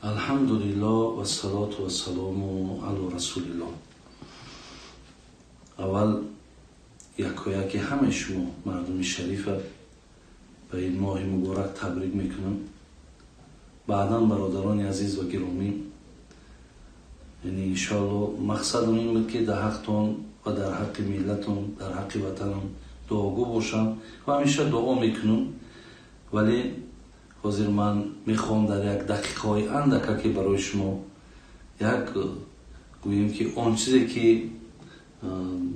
الحمدلله و صلات و سلام علی رسول الله. اول یکایک همه شما مردم شریف به این ماه مبارک تبریک میکنم. بعدا برادران عزیز و گرامی، یعنی انشاءالله مقصدم این بود که در حقتون و در حق ملتون، در حق وطنم دعاگو باشم و همیشه دعا میکنم. ولی حاضر من میخوام در یک دقیقه های اندکه که برای شما یک گوییم که آن چیزی که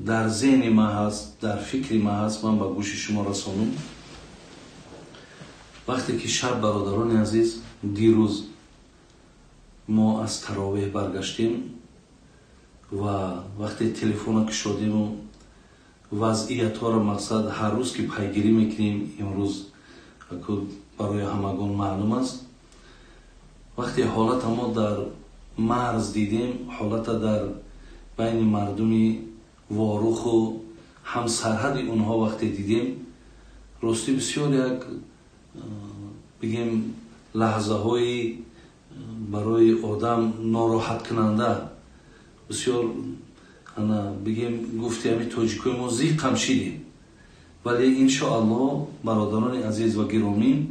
در ذهن ما هست، در فکر ما هست، من به گوش شما رسانم. وقتی که شب برادران عزیز دیروز ما از تراویح برگشتیم و وقتی تلفن کشیدیم و وضعیت ها را مقصد هر روز که پیگیری میکنیم، امروز برای همگان معلوم است. وقتی حالت ما در مرز دیدیم، حالت در بین مردمی واروخ و هم سرحد اونها وقتی دیدیم، راستی بسیار یک بگیم لحظه های برای آدم ناراحت کننده، بسیار بگیم گفتی همی تاجیکای ما زیق هم شدیم. ولی انشاءالله برادران عزیز و گرامی،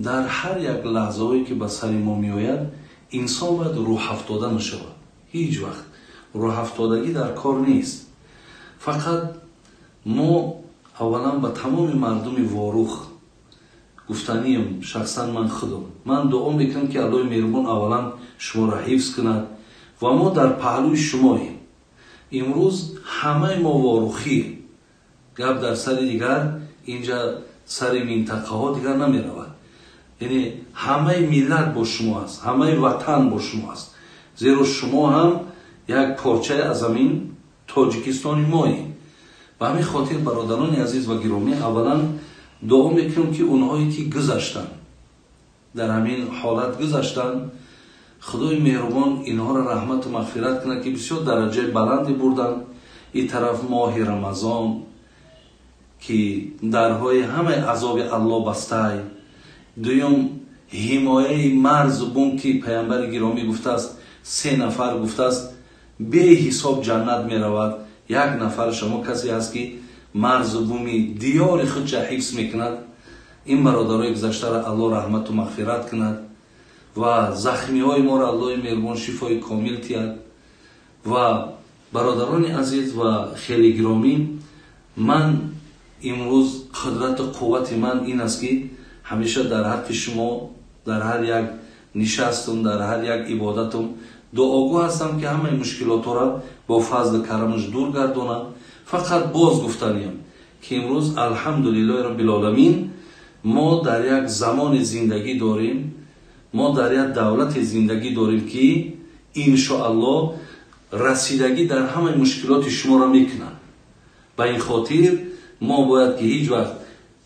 در هر یک لحظه هایی که به سر ما می آید انسان باید روح افتاده نشود. هیچ وقت روح افتادگی در کار نیست. فقط ما اولا به تمام مردم واروخ گفتنیم، شخصا من خودم من دعا میکنم که الله مهربان اولا شما را حفظ کند و ما در پهلوی شماییم. امروز همه ما واروخی، گپ در سر دیگر اینجا سر منطقه ها دیگر نمی رود. یعنی همه ملت با شما است، همه وطن با شما است، زیرا شما هم یک پارچه از زمین تاجیکستان ماییم. به همین خاطر برادران عزیز و گرامی، اولا دعا میکنم که اونهایی که گذشتن، در همین حالت گذشتن، خدای مهربان اینها را رحمت و مغفرت کنه که بسیار درجه بلندی بردن. این طرف ماه رمضان که درهای همه عذاب الله بسته. دویم حمایه مرز و بوم که پیامبر گرامی گفته است 3 نفر گفته است به حساب جنت می رود. یک نفر شما کسی هست که مرز و بومی دیار خود چه حفظ میکند. این برادرای گذشته را الله رحمت و مغفرت کند و زخمی های ما را الله مهربان شفای کامل تید. و برادران عزیز و خیلی گرامی، من امروز قدرت و قوت من این است که همیشه در حق شما در هر یک نشستم، در هر یک عبادتم دعاگو هستم که همه مشکلات را با فضل کرمش دور گردانم. فقط باز گفتنیم که امروز الحمدلله رب العالمین ما در یک زمان زندگی داریم، ما در یک دولت زندگی داریم که انشاءالله رسیدگی در همه مشکلات شما را میکنن. به این خاطر ما باید که هیچ وقت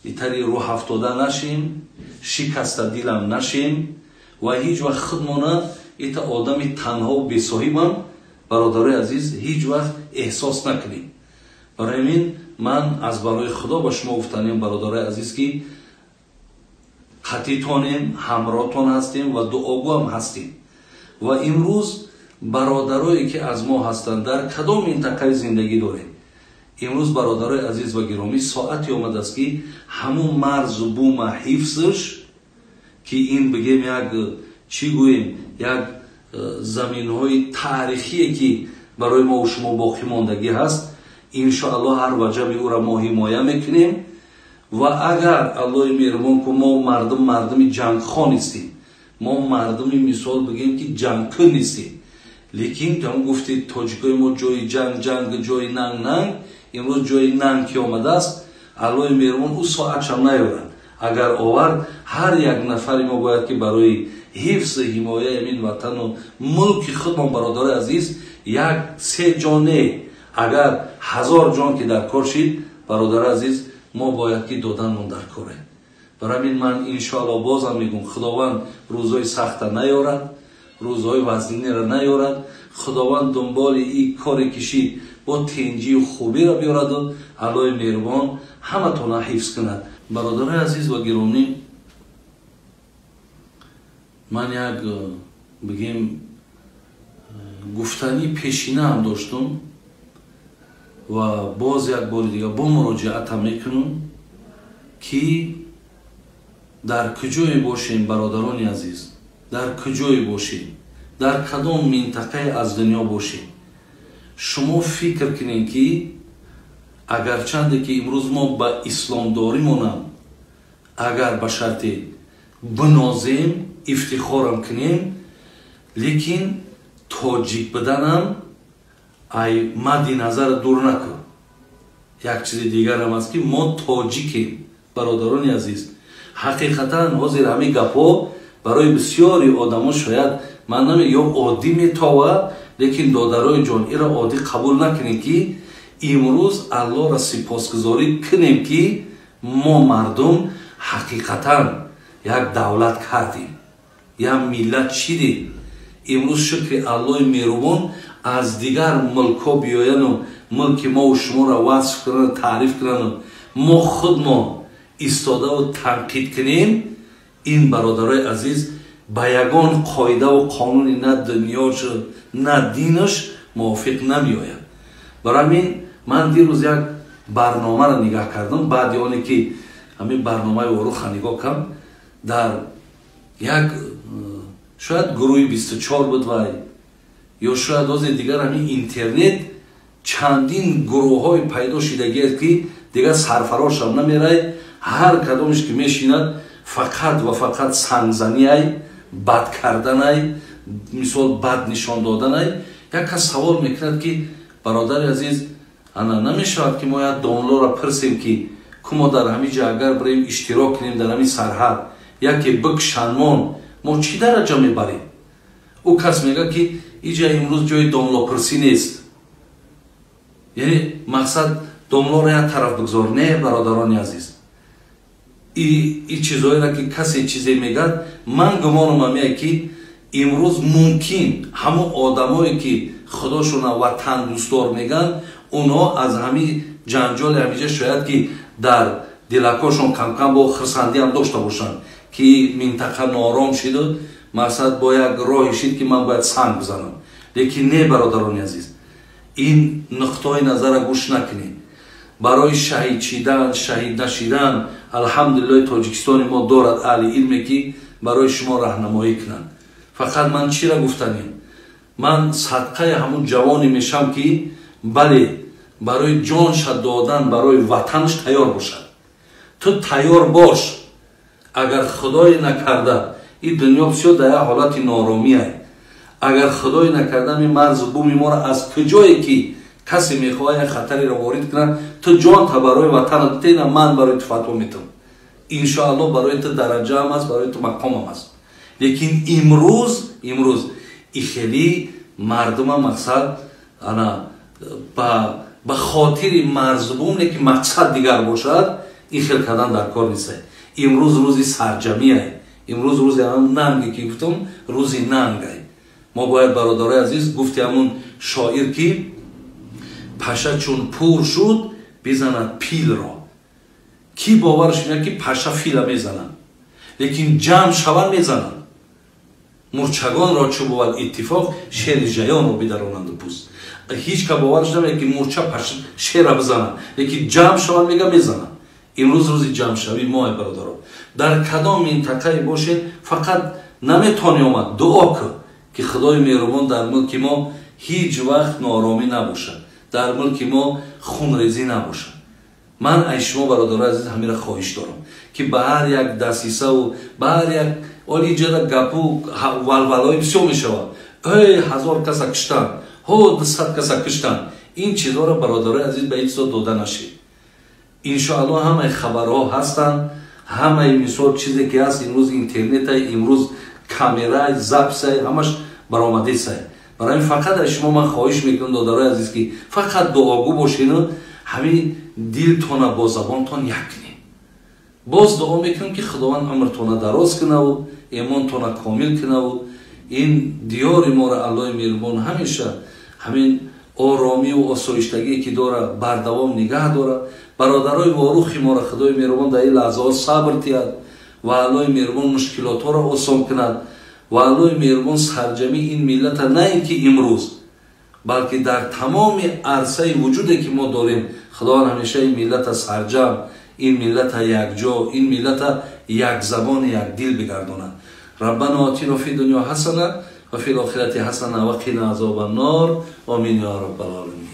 ایتری روح افتاده نشیم، شکست دیلم نشیم و هیچ وقت خودمانه ایتا آدم تنها و بی‌صاحبم برادرای عزیز هیچ وقت احساس نکنیم. برای این من از برای خدا با شما گفتنیم برادرای عزیز که خطیتانیم، همراهتان هستیم و دعاگو هم هستیم. و امروز برادرایی که از ما هستند در کدام منطقه زندگی داریم، امروز برادرای عزیز و گرامی ساعتی آمده است که همون مرز و بوم حفظش که این بگیم یک چی گوییم یک زمین های تاریخی که برای ما و شما باقی ماندگی هست، انشاءالله هر وجب او را ما حمایه میکنیم. و اگر الله مهربان که ما مردم جنگ خان نیستیم، ما مردم مثال بگیم که جنگ کن نیستیم، لیکن تو هم گفتید تاجیکای ما جای جنگ جای ننگ، امروز جای ننگ که آمده است، الله مهربان او ساعت هم نیارد. اگر آورد هر یک نفر ما باید که برای حفظ حمایه امین وطن و ملک خودمان برادر عزیز یک 3 جانه، اگر 1000 جان که در کار شید برادر عزیز ما باید که دادن من در کاره. برای این من انشاءالله بازم میگم خداوند روزهای سخت نیارد، روزهای وزنی را نیارد. خداوند دنبال این کار کشی با تنجی و خوبی را بیارد و الله مهربان همه تانا حفظ کند. برادر عزیز و گرامی، من یک بگیم گفتنی پیشینه هم داشتم و باز یک بار دیگه با مراجعت هم میکنم که در کجای باشیم برادران عزیز، در کجای باشیم، در کدام منطقه از دنیا باشیم، شما فکر کنین که اگرچند که امروز ما به اسلام داریمونم، اگر به شرط بنازیم افتخارم کنیم، لیکن تاجیک بدنم ای مد نظر دور نکن. یک چیز دیگر هم است که ما تاجیکیم برادران عزیز. حقیقتا حاضر همه گپا برای بسیاری آدما شاید من نمیگم عادی میتاوه، لیکن دادرای جان ایرا عادی قبول نکنیم که امروز الله را سپاسگزاری کنیم که ما مردم حقیقتا یک دولت کردیم، یک ملت چیدیم. امروز شکر الله مهربان از دیگر ملکا بیاین و ملک ما و شما را وصف کنن، تعریف کنن، ما خود ما ایستاده و تنقید کنیم، این برادرای عزیز با یگان قاعده و قانون نه دنیاش نه دینش موافق نمیآید. برای همین من دیروز یک برنامه را نگاه کردم، بعد یعنی که همین برنامه وروخ نگاه کردم، در یک شاید گروه 24 بود و یا شاید از دیگر همین اینترنت چندین گروه های پیدا شدگی است که دیگر سرفراش هم نمیره، هر کدامش که میشیند فقط و فقط سنگزنی ای، بد کردن ای، مثال بد نشان دادن ای. یک کس سوال میکند که برادر عزیز انا نمیشود که ما یک دانلو را پرسیم که ما در همین جا اگر بریم اشتراک کنیم در همین سرحد یکی بک شنمان ما چی درجه میبریم؟ او کس میگه که اینجا امروز جای دانلو پرسی نیست، یعنی مقصد دانلو را یک طرف بگذار. نه برادران عزیز، این چیزهایی را که کسی چیزی میگه من گمانم میگه که امروز ممکن همون آدمایی که خداشون وطن دوستدار میگن اونا از همین جنجال همیشه شاید که در دلکاشون کم کم با خرسندی هم داشته باشن که منطقه نارام شده، مقصد با یک راهی شد که من باید سنگ بزنم. لیکن نه برادران عزیز، این نقطه نظر گوش نکنید. برای شهید چیدن، شهید نشیدن الحمدلله تاجیکستان ما دارد اهل علمی که برای شما راهنمایی کنند. فقط من چی را گفتنیم؟ من صدقه همون جوانی میشم که بله برای جانش دادن برای وطنش تیار باشد. تو تیار باش. اگر خدای نکرده این دنیا بسیار در یک حالت نارامی است. اگر خدای نکرده این مرز بومی ما را از کجایی که کسی میخواه خطری را وارد کنه، تو جان تا برای وطن دیدن، من برای تو فتوا میتم. انشاءالله برای تو درجه هم است، برای تو مقام هم است. لیکن امروز این خیلی مردم هم مقصد انا با خاطر مرزبون که مقصد دیگر باشد این خیلی کردن در کار نیست. امروز روزی سرجمی است. امروز روزی هم ننگی که گفتم روزی ننگ است. ما باید برادرای عزیز گفتی همون شاعر که پشه چون پور شد بزند پیل را. کی باورش میاد که پشه فیل میزنن، لیکن جمع شون میزنن. مرچگان را چو بود اتفاق شیر جیان را بدرانند پوست. هیچ که باورش نمیاد که مرچه شیر را بزنن، لیکن جمع شون میگه میزنن. امروز روزی جمع شوی ما برادران در کدام منطقه باشه فقط نمیتونی آمد دعا کن که خدای مهربان در ملک ما هیچ وقت نارامی نباشه، در ملک ما خونریزی نباشه. من ای شما برادران عزیز همین را خواهش دارم که به هر یک دسیسه و به هر یک اولی جدا گپو ولولای بسیار میشود، ای 1000 کس کشتن، ها 200 کس کشتن، این چیزها را برادران عزیز به هیچ داده نشید. انشاءالله همه خبرها هستن، همه مثال چیزی که هست امروز اینترنت های، امروز کامرای زبس های، همش برآمده است. برای فقط از شما من خواهش میکنم دادرای عزیز که فقط دعاگو باشین و همین دلتون با زبانتون یک کنین. باز دعا میکنم که خداوند عمرتون دراز کنه و ایمانتون کامل کنه و این دیار ما را الله مهربان همیشه همین آرامی و آسایشتگی که داره بردوام نگه داره. برادرای واروخ ما را خدای مهربان در این لحظات صبر تیاد و الله مهربان مشکلات ها را آسان کند و الله مهربان سرجمی این ملت نه اینکه امروز بلکه در تمام عرصه وجودی که ما داریم خدا همیشه این ملت سرجم، این ملت یکجا، این ملت یک زبان یک دل بگرداند. ربنا آتینا فی دنیا حسنه و فی الاخرة حسنه و قنا عذاب النار. آمین یا رب العالمین.